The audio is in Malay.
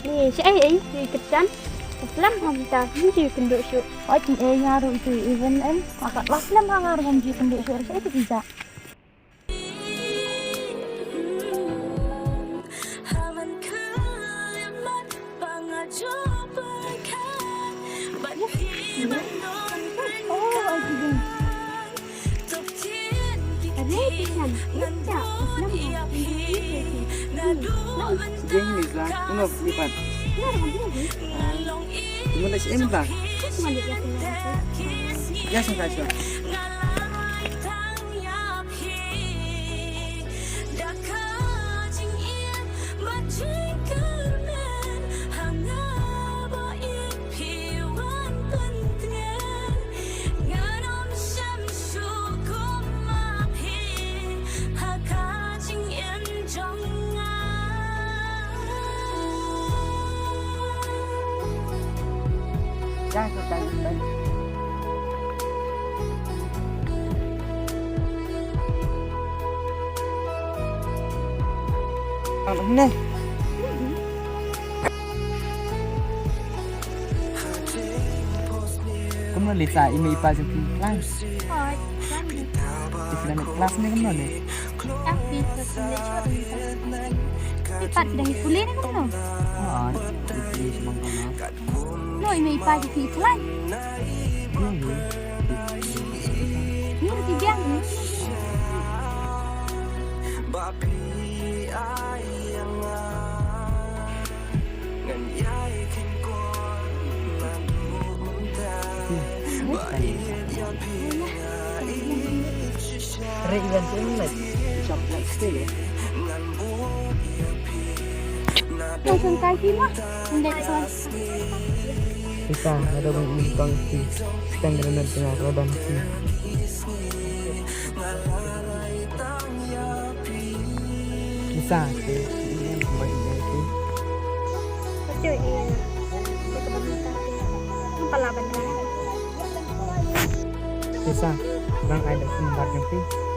si ai di ketan lam ham ta ji kendo syu Ati ngaruh itu even akak lam ngaruh ji pendek suara saya itu bisa. Sejeng ni lah, kuno lipat. Gimana sih em tak? Ya sudah sudah. Ya sudah sudah. Ini. Kamu Lisa ini ipa jadi kelas. Islamic kelas ni kamu ni. tapi ipat dari kulit ni kan Ah, itu semua kamu. no ini ipat di iklan ni nanti biang ni Regan Inlet, sampai sini. langsung kaki mah hendak kelas Kita ada mengimbang si standar tengah rodan si. Bisa si ini baik dari betul iya kita berminta nampak lah benar bisa orang ada sebentar nanti